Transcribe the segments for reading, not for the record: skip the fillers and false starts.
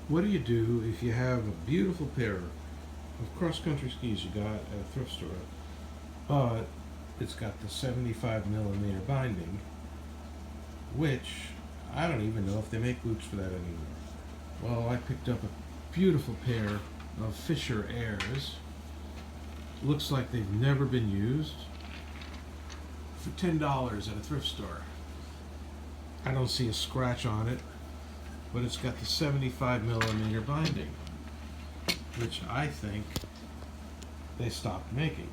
What do you do if you have a beautiful pair of cross-country skis you got at a thrift store, but it's got the 75 millimeter binding, which I don't even know if they make boots for that anymore. Well, I picked up a beautiful pair of Fisher Airs. Looks like they've never been used, for $10 at a thrift store. I don't see a scratch on it, but it's got the 75 millimeter binding, which I think they stopped making.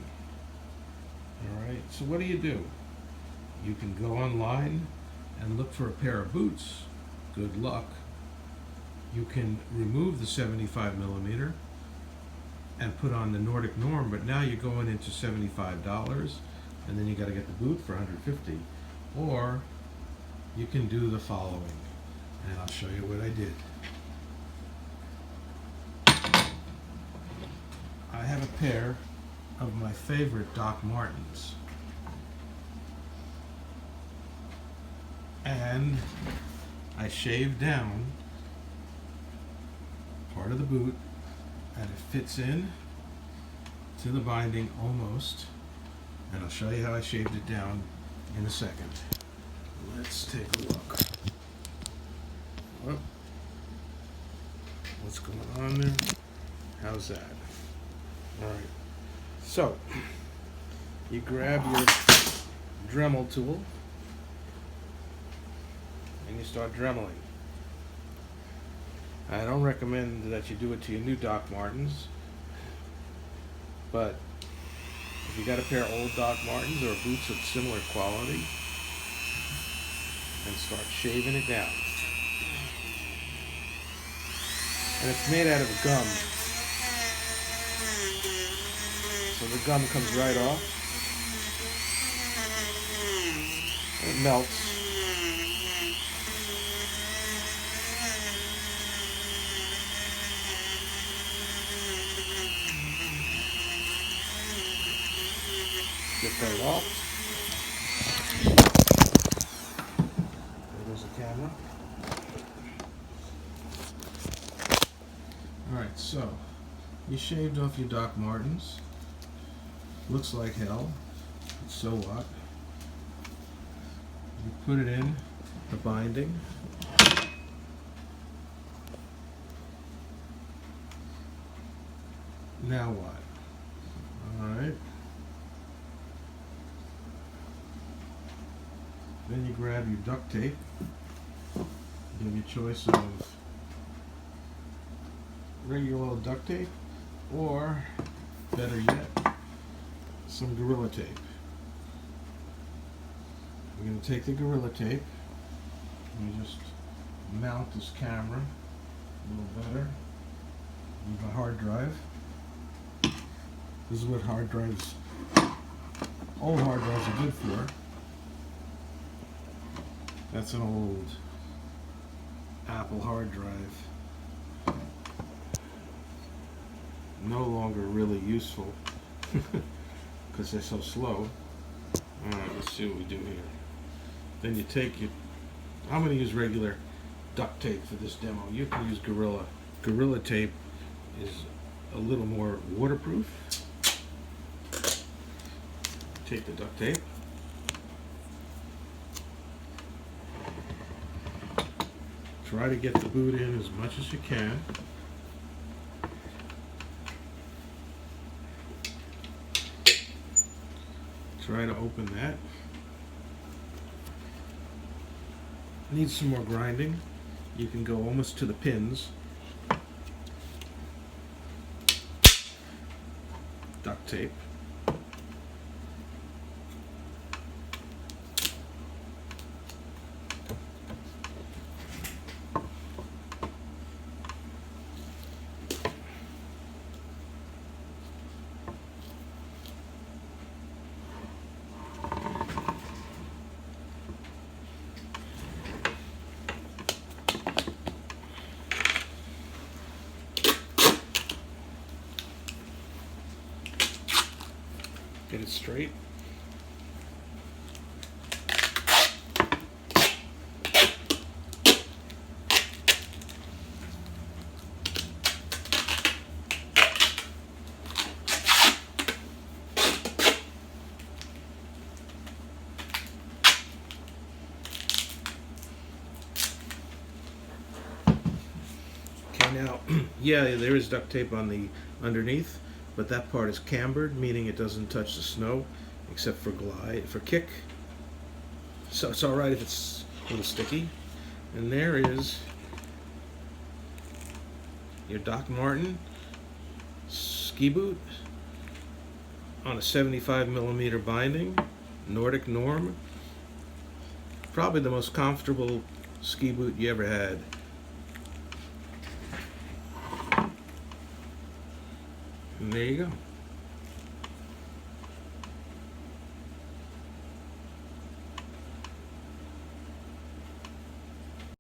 Alright, so what do? You can go online and look for a pair of boots. Good luck. You can remove the 75 millimeter and put on the Nordic norm, but now you're going into $75, and then you got to get the boot for $150. Or you can do the following, and I'll show you what I did. I have a pair of my favorite Doc Martens, and I shaved down part of the boot, and it fits in to the binding almost, and I'll show you how I shaved it down in a second. Let's take a look. Whoop. What's going on there? How's that? Alright, so you grab your Dremel tool and you start dremeling. I don't recommend that you do it to your new Doc Martens, but if you got a pair of old Doc Martens or boots of similar quality, and start shaving it down. And it's made out of gum, so the gum comes right off, and it melts. Get that off. There goes the camera. Alright, so you shaved off your Doc Martens. Looks like hell, but so what? You put it in the binding. Now what? Alright. Then you grab your duct tape. You have your choice of regular old duct tape, or better yet, some Gorilla Tape. We're going to take the Gorilla Tape and just mount this camera a little better. We have a hard drive. This is what hard drives, old hard drives are good for. That's an old Apple hard drive. No longer really useful because they're so slow. Alright, let's see what we do here. Then you take your, I'm going to use regular duct tape for this demo. You can use Gorilla. Gorilla Tape is a little more waterproof. Take the duct tape. Try to get the boot in as much as you can. Try to open that. Needs some more grinding. You can go almost to the pins. Duct tape. Get it straight. Now, yeah, there is duct tape on the underneath, but that part is cambered, meaning it doesn't touch the snow, except for kick. So it's all right if it's a little sticky. And there is your Doc Martin ski boot on a 75mm binding, Nordic Norm. Probably the most comfortable ski boot you ever had. And there you go.